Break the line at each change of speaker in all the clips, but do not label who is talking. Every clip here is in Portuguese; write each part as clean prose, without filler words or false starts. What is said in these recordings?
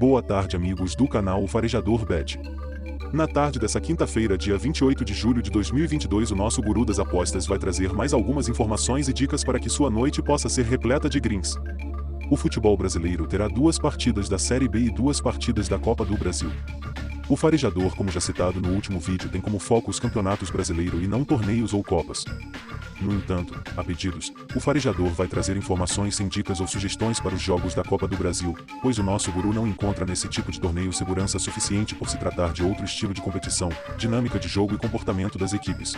Boa tarde, amigos do canal O Farejador Bet. Na tarde dessa quinta-feira, dia 28 de julho de 2022, o nosso guru das apostas vai trazer mais algumas informações e dicas para que sua noite possa ser repleta de greens. O futebol brasileiro terá 2 partidas da Série B e 2 partidas da Copa do Brasil. O farejador, como já citado no último vídeo, tem como foco os campeonatos brasileiros e não torneios ou copas. No entanto, a pedidos, o farejador vai trazer informações sem dicas ou sugestões para os jogos da Copa do Brasil, pois o nosso guru não encontra nesse tipo de torneio segurança suficiente por se tratar de outro estilo de competição, dinâmica de jogo e comportamento das equipes.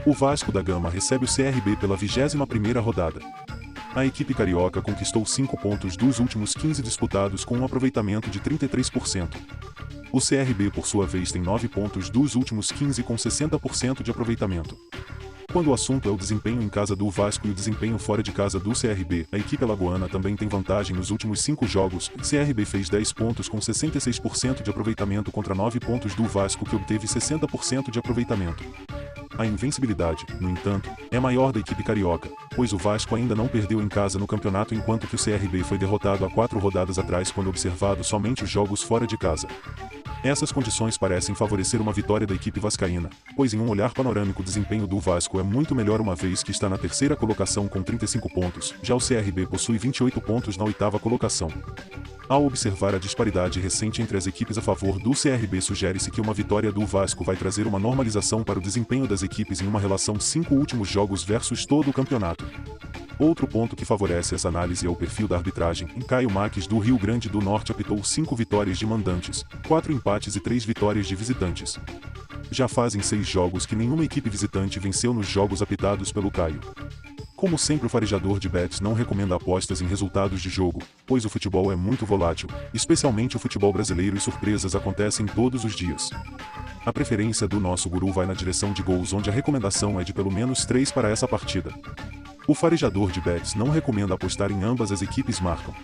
O Vasco da Gama recebe o CRB pela 21ª rodada. A equipe carioca conquistou 5 pontos dos últimos 15 disputados com um aproveitamento de 33%. O CRB, por sua vez, tem 9 pontos dos últimos 15 com 60% de aproveitamento. Quando o assunto é o desempenho em casa do Vasco e o desempenho fora de casa do CRB, a equipe alagoana também tem vantagem nos últimos 5 jogos. O CRB fez 10 pontos com 66% de aproveitamento contra 9 pontos do Vasco, que obteve 60% de aproveitamento. A invencibilidade, no entanto, é maior da equipe carioca, pois o Vasco ainda não perdeu em casa no campeonato, enquanto que o CRB foi derrotado há 4 rodadas atrás quando observado somente os jogos fora de casa. Essas condições parecem favorecer uma vitória da equipe vascaína, pois em um olhar panorâmico o desempenho do Vasco é muito melhor, uma vez que está na 3ª colocação com 35 pontos, já o CRB possui 28 pontos na 8ª colocação. Ao observar a disparidade recente entre as equipes, a favor do CRB, sugere-se que uma vitória do Vasco vai trazer uma normalização para o desempenho das equipes em uma relação 5 últimos jogos versus todo o campeonato. Outro ponto que favorece essa análise é o perfil da arbitragem. Caio Marques, do Rio Grande do Norte, apitou 5 vitórias de mandantes, 4 empates e 3 vitórias de visitantes. Já fazem 6 jogos que nenhuma equipe visitante venceu nos jogos apitados pelo Caio. Como sempre, o farejador de bets não recomenda apostas em resultados de jogo, pois o futebol é muito volátil, especialmente o futebol brasileiro, e surpresas acontecem todos os dias. A preferência do nosso guru vai na direção de gols, onde a recomendação é de pelo menos 3 para essa partida. O farejador de bets não recomenda apostar em ambas as equipes marcam.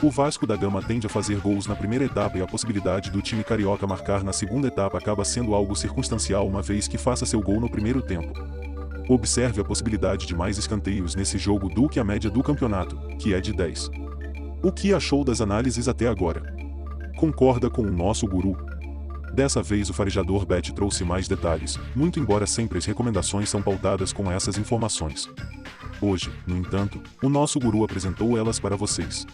O Vasco da Gama tende a fazer gols na primeira etapa e a possibilidade do time carioca marcar na segunda etapa acaba sendo algo circunstancial, uma vez que faça seu gol no primeiro tempo. Observe a possibilidade de mais escanteios nesse jogo do que a média do campeonato, que é de 10. O que achou das análises até agora? Concorda com o nosso guru? Dessa vez o farejador bet trouxe mais detalhes, muito embora sempre as recomendações são pautadas com essas informações. Hoje, no entanto, o nosso guru apresentou elas para vocês.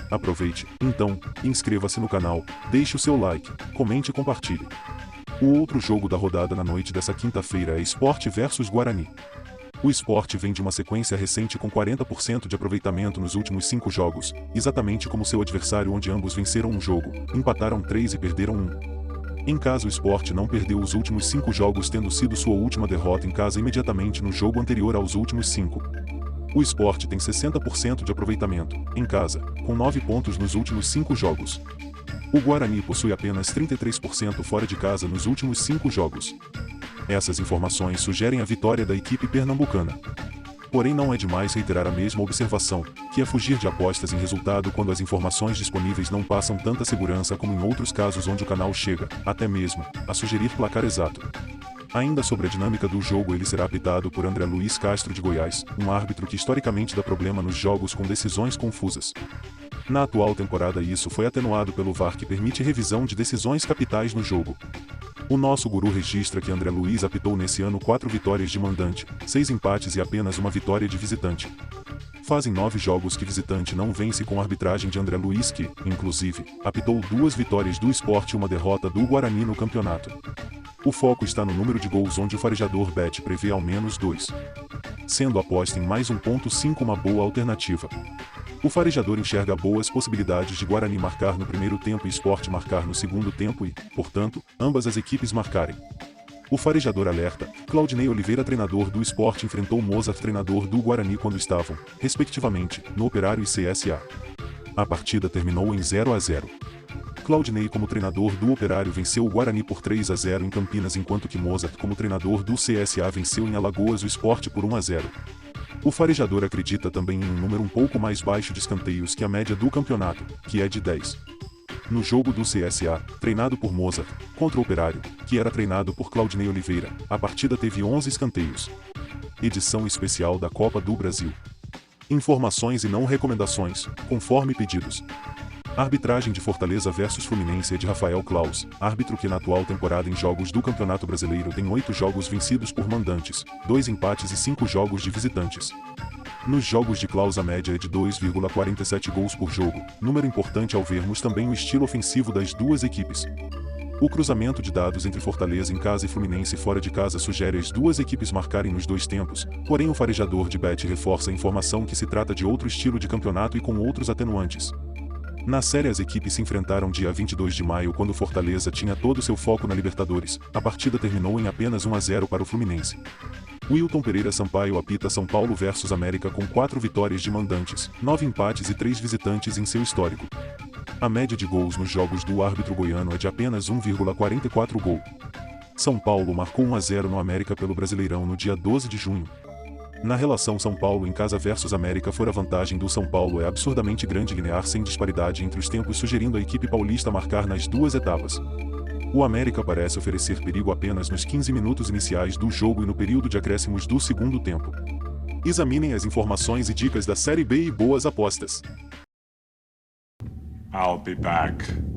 Aproveite, então, e inscreva-se no canal, deixe o seu like, comente e compartilhe. O outro jogo da rodada na noite dessa quinta-feira é Sport versus Guarani. O Sport vem de uma sequência recente com 40% de aproveitamento nos últimos 5 jogos, exatamente como seu adversário, onde ambos venceram um jogo, empataram 3 e perderam 1. Em casa, o Sport não perdeu os últimos 5 jogos, tendo sido sua última derrota em casa imediatamente no jogo anterior aos últimos 5. O Sport tem 60% de aproveitamento, em casa, com 9 pontos nos últimos 5 jogos. O Guarani possui apenas 33% fora de casa nos últimos 5 jogos. Essas informações sugerem a vitória da equipe pernambucana. Porém, não é demais reiterar a mesma observação, que é fugir de apostas em resultado quando as informações disponíveis não passam tanta segurança como em outros casos onde o canal chega, até mesmo, a sugerir placar exato. Ainda sobre a dinâmica do jogo, ele será apitado por André Luiz Castro de Goiás, um árbitro que historicamente dá problema nos jogos com decisões confusas. Na atual temporada isso foi atenuado pelo VAR, que permite revisão de decisões capitais no jogo. O nosso guru registra que André Luiz apitou nesse ano 4 vitórias de mandante, 6 empates e apenas 1 vitória de visitante. Fazem 9 jogos que visitante não vence com a arbitragem de André Luiz, que, inclusive, apitou 2 vitórias do Sport e 1 derrota do Guarani no campeonato. O foco está no número de gols, onde o farejador bet prevê ao menos 2. Sendo a aposta em mais 1.5 uma boa alternativa. O farejador enxerga boas possibilidades de Guarani marcar no primeiro tempo e Sport marcar no segundo tempo e, portanto, ambas as equipes marcarem. O farejador alerta: Claudinei Oliveira, treinador do Sport, enfrentou Mozart, treinador do Guarani, quando estavam, respectivamente, no Operário e CSA. A partida terminou em 0-0. Claudinei, como treinador do Operário, venceu o Guarani por 3-0 em Campinas, enquanto que Mozart, como treinador do CSA, venceu em Alagoas o Sport por 1-0. O farejador acredita também em um número um pouco mais baixo de escanteios que a média do campeonato, que é de 10. No jogo do CSA, treinado por Mozart, contra o Operário, que era treinado por Claudinei Oliveira, a partida teve 11 escanteios. Edição especial da Copa do Brasil. Informações e não recomendações, conforme pedidos. A arbitragem de Fortaleza vs Fluminense é de Rafael Claus, árbitro que na atual temporada em jogos do Campeonato Brasileiro tem 8 jogos vencidos por mandantes, 2 empates e 5 jogos de visitantes. Nos jogos de Claus a média é de 2,47 gols por jogo, número importante ao vermos também o estilo ofensivo das duas equipes. O cruzamento de dados entre Fortaleza em casa e Fluminense fora de casa sugere as duas equipes marcarem nos dois tempos, porém o farejador de bet reforça a informação que se trata de outro estilo de campeonato e com outros atenuantes. Na série as equipes se enfrentaram dia 22 de maio quando Fortaleza tinha todo seu foco na Libertadores. A partida terminou em apenas 1-0 para o Fluminense. Wilton Pereira Sampaio apita São Paulo vs América com 4 vitórias de mandantes, 9 empates e 3 visitantes em seu histórico. A média de gols nos jogos do árbitro goiano é de apenas 1,44 gol. São Paulo marcou 1-0 no América pelo Brasileirão no dia 12 de junho. Na relação São Paulo em casa versus América fora a vantagem do São Paulo é absurdamente grande linear sem disparidade entre os tempos sugerindo a equipe paulista marcar nas duas etapas. O América parece oferecer perigo apenas nos 15 minutos iniciais do jogo e no período de acréscimos do segundo tempo. Examinem as informações e dicas da Série B e boas apostas.
I'll be back.